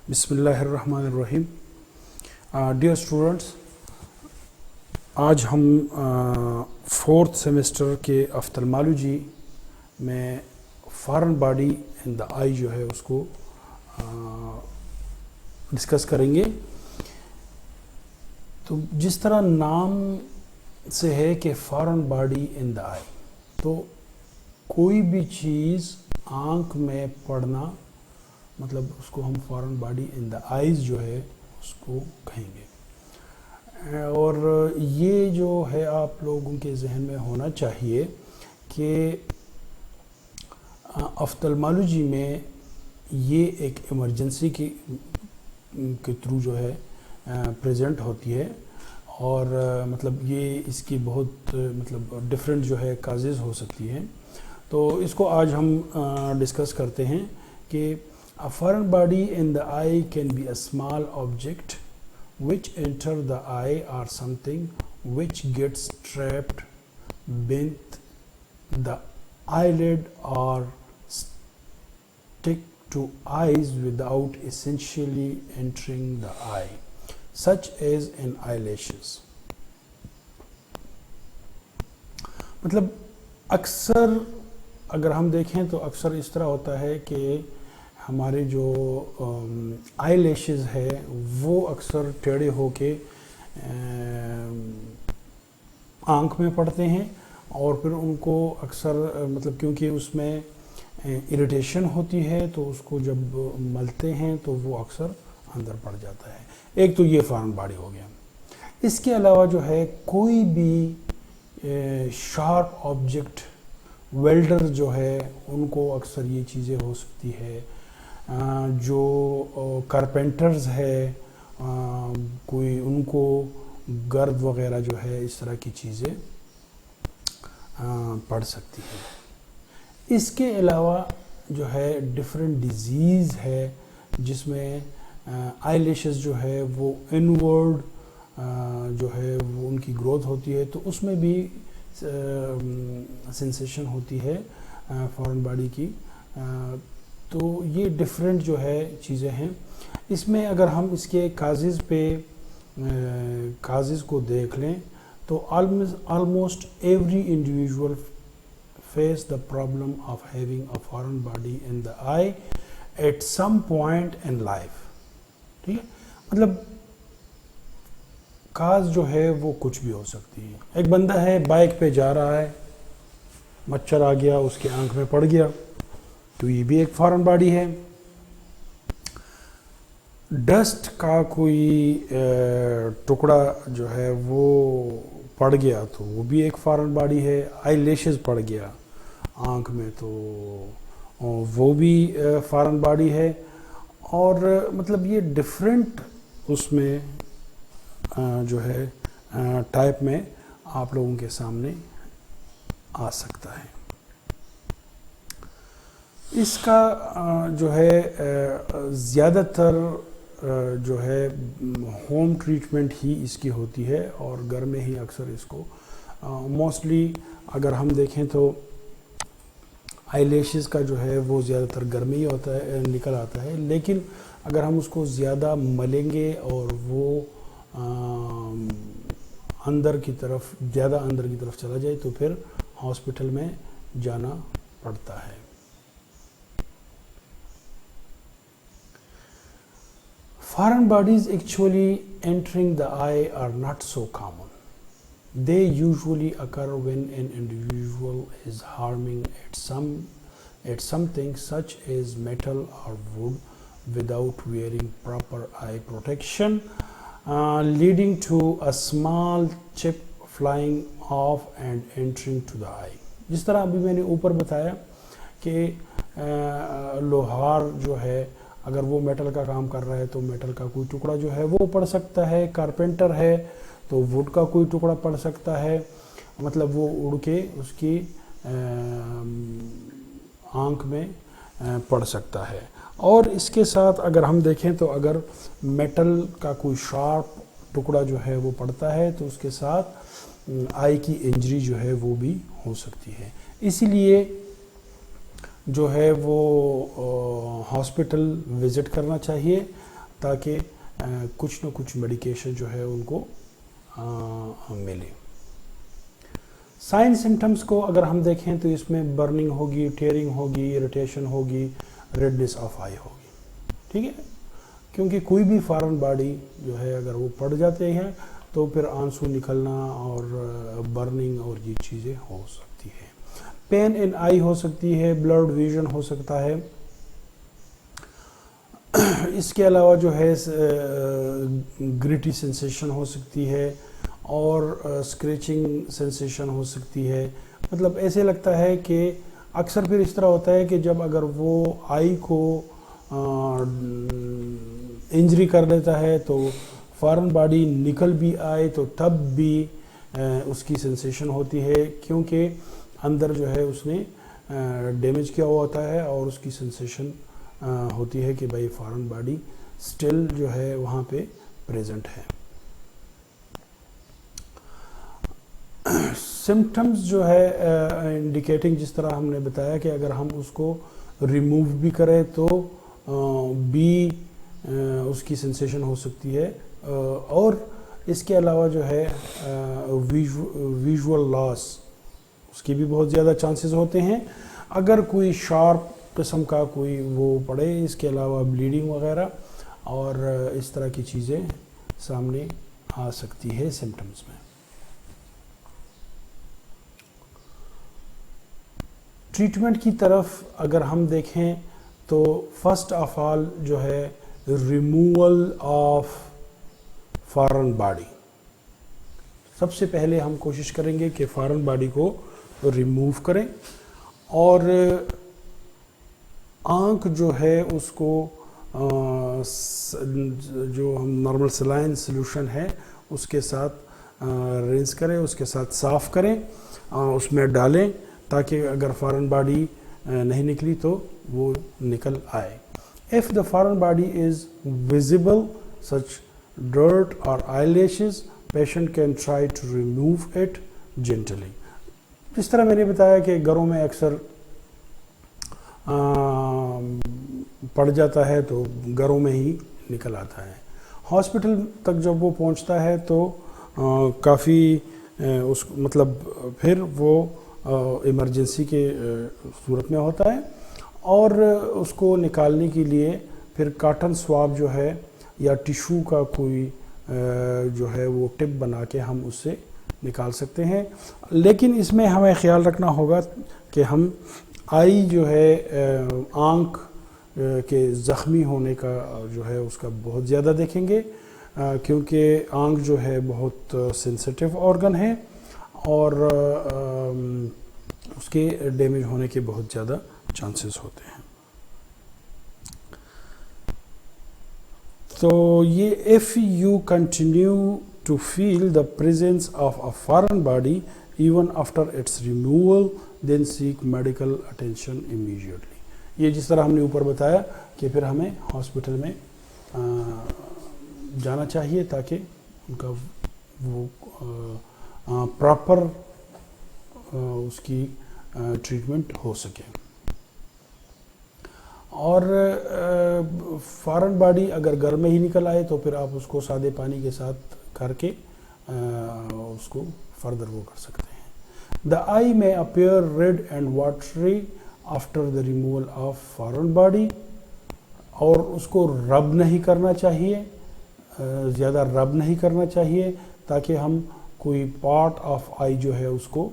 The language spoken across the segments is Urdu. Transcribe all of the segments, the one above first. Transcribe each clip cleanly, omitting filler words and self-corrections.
بسم اللہ الرحمن الرحیم. ڈیئر اسٹوڈنٹس، آج ہم فورتھ سیمسٹر کے آفتھلمالوجی میں فارن باڈی ان دا آئی جو ہے اس کو ڈسکس کریں گے. تو جس طرح نام سے ہے کہ فارن باڈی ان دا آئی، تو کوئی بھی چیز آنکھ میں پڑنا مطلب اس کو ہم foreign body in the eyes جو ہے اس کو کہیں گے. اور یہ جو ہے آپ لوگوں کے ذہن میں ہونا چاہیے کہ آفتھلمالوجی میں یہ ایک ایمرجنسی کے تھرو جو ہے پریزنٹ ہوتی ہے، اور مطلب یہ اس کی بہت مطلب ڈفرینٹ جو ہے کازز ہو سکتی ہیں. تو اس کو آج ہم ڈسکس کرتے ہیں کہ a foreign body in the eye can be a small object which enter the eye or something which gets trapped beneath the eyelid or stick to eyes without essentially entering the eye, such as in eyelashes. مطلب اکثر اگر ہم دیکھیں تو اکثر اس طرح ہوتا ہے کہ ہمارے جو آئی لیشز ہے وہ اکثر ٹیڑھے ہو کے آنکھ میں پڑتے ہیں، اور پھر ان کو اکثر مطلب کیونکہ اس میں اریٹیشن ہوتی ہے تو اس کو جب ملتے ہیں تو وہ اکثر اندر پڑ جاتا ہے. ایک تو یہ فارن باڈی ہو گیا. اس کے علاوہ جو ہے کوئی بھی شارپ آبجیکٹ، ویلڈر جو ہے ان کو اکثر یہ چیزیں ہو سکتی ہے. جو کارپینٹرز ہے کوئی ان کو گرد وغیرہ جو ہے اس طرح کی چیزیں پڑ سکتی ہیں. اس کے علاوہ جو ہے ڈفرینٹ ڈیزیز ہے جس میں آئی لیشز جو ہے وہ انورڈ جو ہے وہ ان کی گروتھ ہوتی ہے، تو اس میں بھی سینسیشن ہوتی ہے فارن باڈی کی. تو یہ ڈفرینٹ جو ہے چیزیں ہیں. اس میں اگر ہم اس کے کازز کو دیکھ لیں تو almost every individual face the problem of having a foreign body in the eye at some point in life. ٹھیک ہے، مطلب کاز جو ہے وہ کچھ بھی ہو سکتی ہے. ایک بندہ ہے بائک پہ جا رہا ہے، مچھر آ گیا اس کے آنکھ میں پڑ گیا، تو یہ بھی ایک فارن باڈی ہے. ڈسٹ کا کوئی ٹکڑا جو ہے وہ پڑ گیا تو وہ بھی ایک فارن باڈی ہے. آئی لیشز پڑ گیا آنکھ میں تو وہ بھی فارن باڈی ہے. اور مطلب یہ ڈفرینٹ اس میں جو ہے ٹائپ میں آپ لوگوں کے سامنے آ سکتا ہے. اس کا جو ہے زیادہ تر جو ہے ہوم ٹریٹمنٹ ہی اس کی ہوتی ہے، اور گھر میں ہی اکثر اس کو موسٹلی اگر ہم دیکھیں تو آئی لیشز کا جو ہے وہ زیادہ تر گھر میں ہی ہوتا ہے، نکل آتا ہے. لیکن اگر ہم اس کو زیادہ ملیں گے اور وہ اندر کی طرف چلا جائے تو پھر ہاسپٹل میں جانا پڑتا ہے. Foreign bodies actually entering the eye are not so common. They usually occur when an individual is harming at something such as metal or wood without wearing proper eye protection, leading to a small chip flying off and entering to the eye. جس طرح ابھی میں نے اوپر بتایا کہ لوہار جو ہے اگر وہ میٹل کا کام کر رہا ہے تو میٹل کا کوئی ٹکڑا جو ہے وہ پڑ سکتا ہے. کارپینٹر ہے تو ووڈ کا کوئی ٹکڑا پڑ سکتا ہے، مطلب وہ اڑ کے اس کی آنکھ میں پڑ سکتا ہے. اور اس کے ساتھ اگر ہم دیکھیں تو اگر میٹل کا کوئی شارپ ٹکڑا جو ہے وہ پڑتا ہے تو اس کے ساتھ آئی کی انجری جو ہے وہ بھی ہو سکتی ہے. اسی لیے جو ہے وہ ہاسپٹل وزٹ کرنا چاہیے تاکہ کچھ نہ کچھ میڈیکیشن جو ہے ان کو ملے۔ سائن سمٹمز کو اگر ہم دیکھیں تو اس میں برننگ ہوگی، ٹیئرنگ ہوگی، اریٹیشن ہوگی، ریڈنس آف آئی ہوگی، ٹھیک ہے، کیونکہ کوئی بھی فارن باڈی جو ہے اگر وہ پڑ جاتے ہیں تو پھر آنسو نکلنا اور برننگ اور یہ چیزیں ہو سکتی ہے۔ پین ان آئی ہو سکتی ہے، بلرڈ ویژن ہو سکتا ہے، اس کے علاوہ جو ہے گریٹی سینسیشن ہو سکتی ہے اور اسکریچنگ سینسیشن ہو سکتی ہے۔ مطلب ایسے لگتا ہے کہ اکثر پھر اس طرح ہوتا ہے کہ جب اگر وہ آئی کو انجری کر دیتا ہے تو فارن باڈی نکل بھی آئے تو تب بھی اس کی سینسیشن ہوتی ہے، کیونکہ اندر جو ہے اس نے ڈیمیج کیا ہوا ہوتا ہے اور اس کی سینسیشن ہوتی ہے کہ بھائی فارن باڈی سٹل جو ہے وہاں پہ پریزنٹ ہے۔ سمٹمز جو ہے انڈیکیٹنگ، جس طرح ہم نے بتایا کہ اگر ہم اس کو ریموو بھی کریں تو بھی اس کی سینسیشن ہو سکتی ہے، اور اس کے علاوہ جو ہے ویژول لاس، اس کی بھی بہت زیادہ چانسز ہوتے ہیں اگر کوئی شارپ قسم کا کوئی وہ پڑے۔ اس کے علاوہ بلیڈنگ وغیرہ اور اس طرح کی چیزیں سامنے آ سکتی ہے سمٹمز میں۔ ٹریٹمنٹ کی طرف اگر ہم دیکھیں تو فرسٹ آف آل جو ہے ریموول آف فارن باڈی، سب سے پہلے ہم کوشش کریں گے کہ فارن باڈی کو ریموو کریں، اور آنکھ جو ہے اس کو جو ہم نارمل سلائن سلوشن ہے اس کے ساتھ رنس کریں، اس کے ساتھ صاف کریں، اس میں ڈالیں تاکہ اگر فارن باڈی نہیں نکلی تو وہ نکل آئے۔ If the foreign body is visible, such dirt or eyelashes, patient can try to remove it gently۔ جس طرح میں نے بتایا کہ گھروں میں اکثر پڑ جاتا ہے تو گھروں میں ہی نکل آتا ہے، ہاسپٹل تک جب وہ پہنچتا ہے تو کافی اس مطلب پھر وہ ایمرجنسی کے صورت میں ہوتا ہے، اور اس کو نکالنے کے لیے پھر کاٹن سواب جو ہے یا ٹیشو کا کوئی جو ہے وہ ٹپ بنا کے ہم اس سے نکال سکتے ہیں۔ لیکن اس میں ہمیں خیال رکھنا ہوگا کہ ہم آئی جو ہے آنکھ کے زخمی ہونے کا جو ہے اس کا بہت زیادہ دیکھیں گے، کیونکہ آنکھ جو ہے بہت سینسیٹیو آرگن ہے اور اس کے ڈیمیج ہونے کے بہت زیادہ چانسز ہوتے ہیں۔ تو یہ if you continue to feel the presence of a foreign body even after its removal, then seek medical attention immediately۔ یہ جس طرح ہم نے اوپر بتایا کہ پھر ہمیں ہاسپٹل میں جانا چاہیے تاکہ ان کا وہ پراپر اس کی ٹریٹمنٹ ہو سکے۔ اور فارن باڈی اگر گھر میں ہی نکل آئے تو پھر آپ اس کو سادے پانی کے ساتھ کر کے اس کو فردر وہ کر سکتے ہیں۔ The eye may appear red and watery after the removal of foreign body، اور اس کو رب نہیں کرنا چاہیے، زیادہ رب نہیں کرنا چاہیے تاکہ ہم کوئی پارٹ آف آئی جو ہے اس کو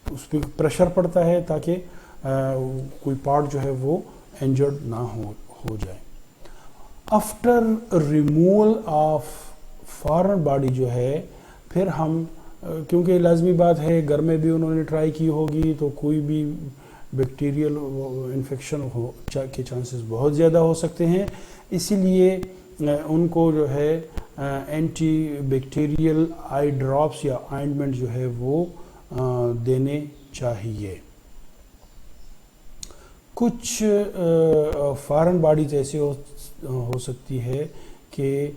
اس پہ پریشر پڑتا ہے تاکہ کوئی پارٹ جو ہے وہ انجرڈ نہ ہو جائے۔ After removal of foreign body جو ہے پھر ہم، کیونکہ لازمی بات ہے گھر میں بھی انہوں نے ٹرائی کی ہوگی تو کوئی بھی بیکٹیریل انفیکشن کے چانسز بہت زیادہ ہو سکتے ہیں، اسی لیے ان کو جو ہے اینٹی بیکٹیریل آئی ڈراپس یا آئنٹمنٹ جو ہے وہ دینے چاہیے۔ کچھ فارن باڈیز ایسے ہو سکتی ہے کہ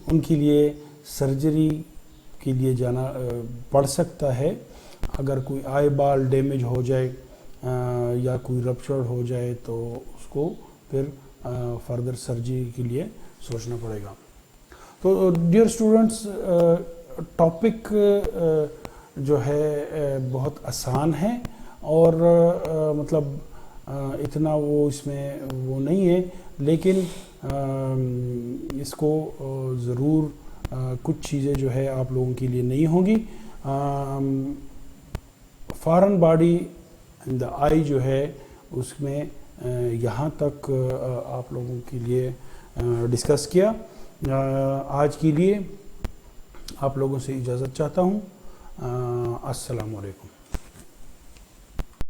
ان کے لیے سرجری کے لیے جانا پڑ سکتا ہے، اگر کوئی آئی بال ڈیمیج ہو جائے یا کوئی رپچر ہو جائے تو اس کو پھر فردر سرجری کے لیے سوچنا پڑے گا. تو ڈیئر اسٹوڈنٹس، ٹاپک جو ہے بہت آسان ہے اور مطلب اتنا وہ اس میں وہ نہیں ہے، لیکن اس کو ضرور کچھ چیزیں جو ہے آپ لوگوں کے لیے نہیں ہوں گی. فارن باڈی ان دا آئی جو ہے اس میں یہاں تک آپ لوگوں کے لیے ڈسکس کیا. آج کے لیے آپ لوگوں سے اجازت چاہتا ہوں. السلام علیکم.